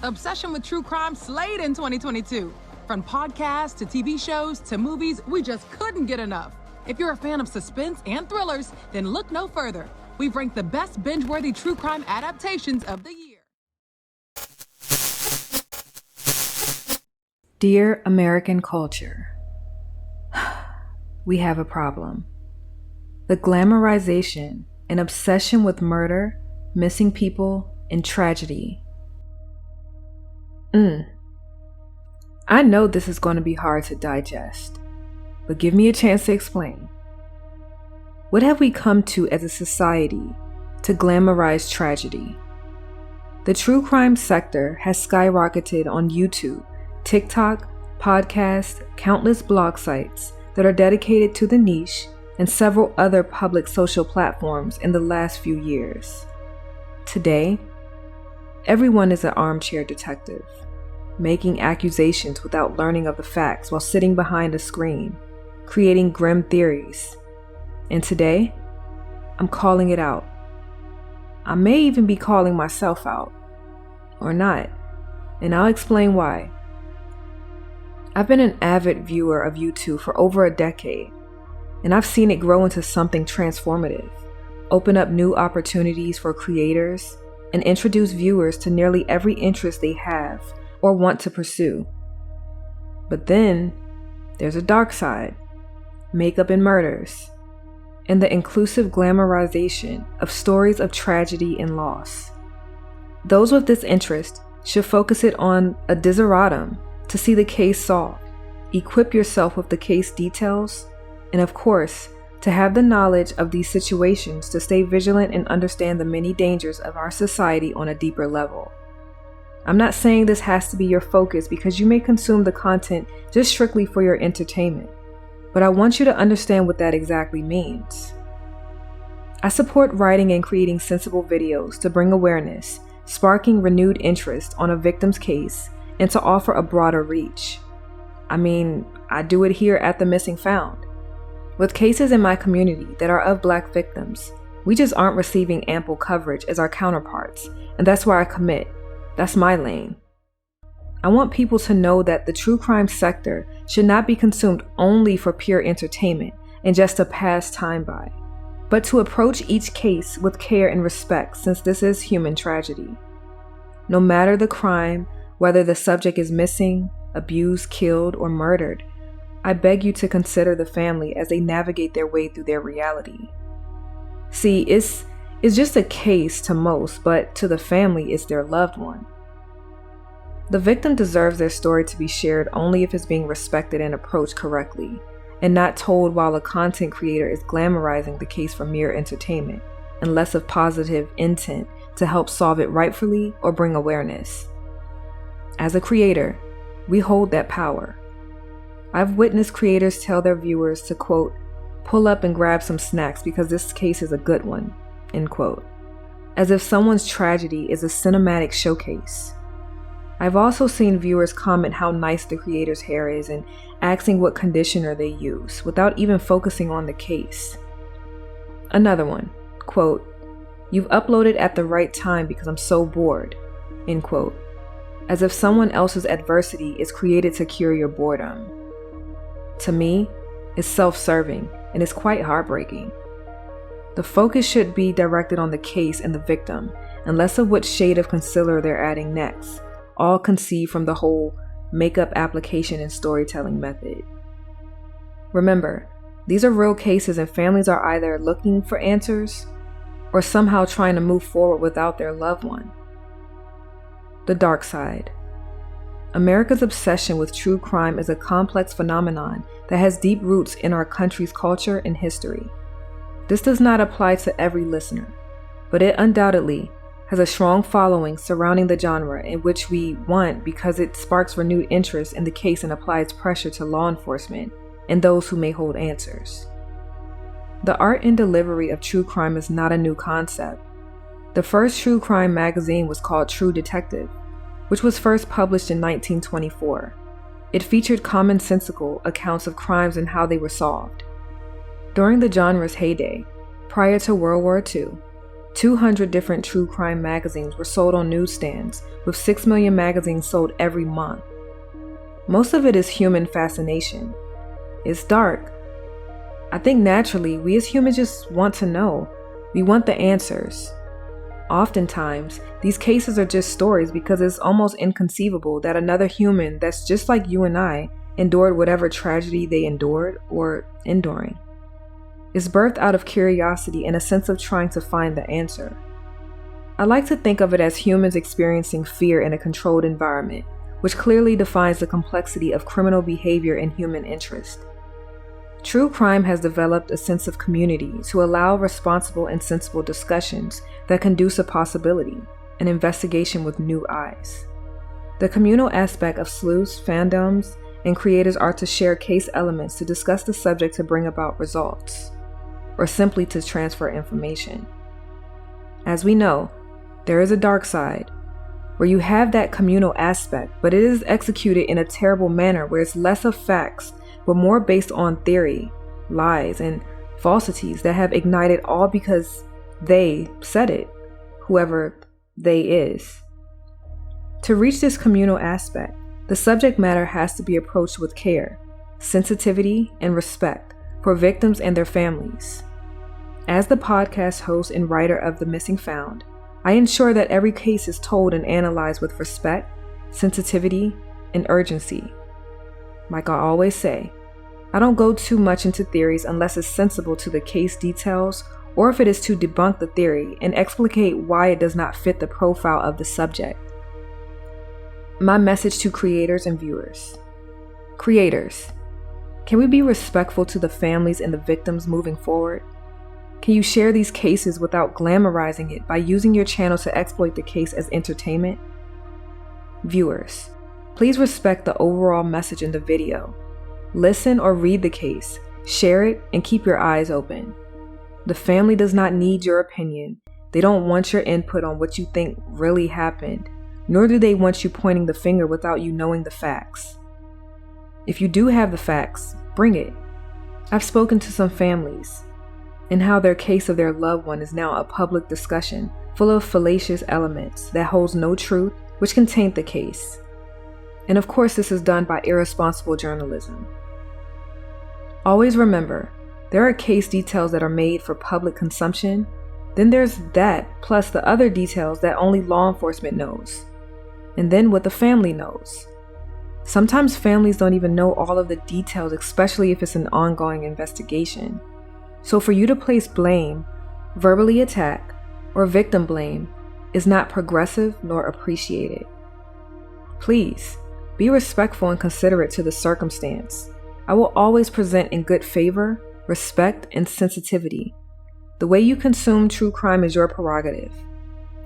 Obsession with true crime slayed in 2022. From podcasts to TV shows to movies, we just couldn't get enough. If you're a fan of suspense and thrillers, then look no further. We've ranked the best binge-worthy true crime adaptations of the year. Dear American culture, we have a problem. The glamourization and obsession with murder, missing people, and tragedy. I know this is going to be hard to digest, but give me a chance to explain. What have we come to as a society to glamorize tragedy? The true crime sector has skyrocketed on YouTube, TikTok, podcasts, countless blog sites that are dedicated to the niche, and several other public social platforms in the last few years. Today, everyone is an armchair detective, making accusations without learning of the facts while sitting behind a screen, creating grim theories. And today, I'm calling it out. I may even be calling myself out, or not, and I'll explain why. I've been an avid viewer of YouTube for over a decade, and I've seen it grow into something transformative, open up new opportunities for creators, and introduce viewers to nearly every interest they have or want to pursue. But then, there's a dark side, makeup and murders, and the inclusive glamorization of stories of tragedy and loss. Those with this interest should focus it on a desideratum to see the case solved, equip yourself with the case details, and of course, to have the knowledge of these situations to stay vigilant and understand the many dangers of our society on a deeper level. I'm not saying this has to be your focus because you may consume the content just strictly for your entertainment, but I want you to understand what that exactly means. I support writing and creating sensible videos to bring awareness, sparking renewed interest on a victim's case, and to offer a broader reach. I mean, I do it here at The Missing Found. With cases in my community that are of Black victims, we just aren't receiving ample coverage as our counterparts, and that's where I commit. That's my lane. I want people to know that the true crime sector should not be consumed only for pure entertainment and just to pass time by, but to approach each case with care and respect since this is human tragedy. No matter the crime, whether the subject is missing, abused, killed, or murdered, I beg you to consider the family as they navigate their way through their reality. See, it's just a case to most, but to the family, it's their loved one. The victim deserves their story to be shared only if it's being respected and approached correctly, and not told while a content creator is glamorizing the case for mere entertainment, and less of positive intent to help solve it rightfully or bring awareness. As a creator, we hold that power. I've witnessed creators tell their viewers to, quote, pull up and grab some snacks because this case is a good one, end quote, as if someone's tragedy is a cinematic showcase. I've also seen viewers comment how nice the creator's hair is and asking what conditioner they use without even focusing on the case. Another one, quote, you've uploaded at the right time because I'm so bored, end quote, as if someone else's adversity is created to cure your boredom. To me, it's self-serving and it's quite heartbreaking. The focus should be directed on the case and the victim, and less of what shade of concealer they're adding next, all conceived from the whole makeup application and storytelling method. Remember, these are real cases and families are either looking for answers or somehow trying to move forward without their loved one. The dark side. America's obsession with true crime is a complex phenomenon that has deep roots in our country's culture and history. This does not apply to every listener, but it undoubtedly has a strong following surrounding the genre, in which we want because it sparks renewed interest in the case and applies pressure to law enforcement and those who may hold answers. The art and delivery of true crime is not a new concept. The first true crime magazine was called True Detective, which was first published in 1924. It featured commonsensical accounts of crimes and how they were solved. During the genre's heyday, prior to World War II, 200 different true crime magazines were sold on newsstands, with 6 million magazines sold every month. Most of it is human fascination. It's dark. I think naturally, we as humans just want to know. We want the answers. Oftentimes, these cases are just stories because it's almost inconceivable that another human that's just like you and I endured whatever tragedy they endured or enduring. It's birthed out of curiosity and a sense of trying to find the answer. I like to think of it as humans experiencing fear in a controlled environment, which clearly defines the complexity of criminal behavior and human interest. True crime has developed a sense of community to allow responsible and sensible discussions that conduce a possibility, an investigation with new eyes. The communal aspect of sleuths, fandoms, and creators are to share case elements to discuss the subject to bring about results, or simply to transfer information. As we know, there is a dark side, where you have that communal aspect, but it is executed in a terrible manner where it's less of facts, but more based on theory, lies, and falsities that have ignited all because they said it, whoever they is. To reach this communal aspect, the subject matter has to be approached with care, sensitivity, and respect for victims and their families. As the podcast host and writer of The Missing Found, I ensure that every case is told and analyzed with respect, sensitivity, and urgency. Like I always say, I don't go too much into theories unless it's sensible to the case details or if it is to debunk the theory and explicate why it does not fit the profile of the subject. My message to creators and viewers. Creators, can we be respectful to the families and the victims moving forward? Can you share these cases without glamorizing it by using your channel to exploit the case as entertainment? Viewers, please respect the overall message in the video. Listen or read the case, share it, and keep your eyes open. The family does not need your opinion. They don't want your input on what you think really happened, nor do they want you pointing the finger without you knowing the facts. If you do have the facts, bring it. I've spoken to some families, and how their case of their loved one is now a public discussion full of fallacious elements that holds no truth, which can taint the case. And of course, this is done by irresponsible journalism. Always remember, there are case details that are made for public consumption. Then there's that, plus the other details that only law enforcement knows. And then what the family knows. Sometimes families don't even know all of the details, especially if it's an ongoing investigation. So for you to place blame, verbally attack, or victim blame is not progressive nor appreciated. Please, be respectful and considerate to the circumstance. I will always present in good favor, respect, and sensitivity. The way you consume true crime is your prerogative.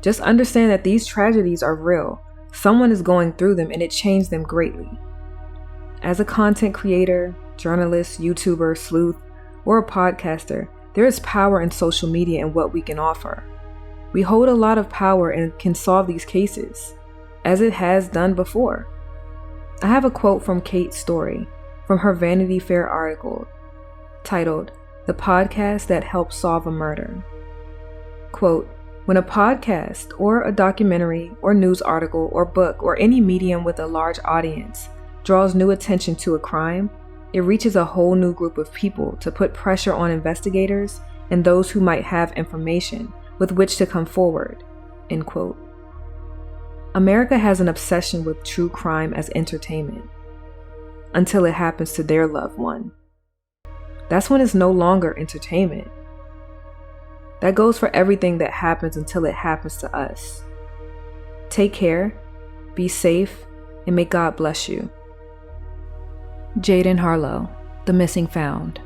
Just understand that these tragedies are real. Someone is going through them and it changed them greatly. As a content creator, journalist, YouTuber, sleuth, or a podcaster, there is power in social media and what we can offer. We hold a lot of power and can solve these cases, as it has done before. I have a quote from Kate Story from her Vanity Fair article titled, "The Podcast That Helped Solve a Murder." Quote, "When a podcast or a documentary or news article or book or any medium with a large audience draws new attention to a crime, it reaches a whole new group of people to put pressure on investigators and those who might have information with which to come forward." End quote. America has an obsession with true crime as entertainment until it happens to their loved one. That's when it's no longer entertainment. That goes for everything that happens until it happens to us. Take care, be safe, and may God bless you. Jadyn Harlow, The Missing Found.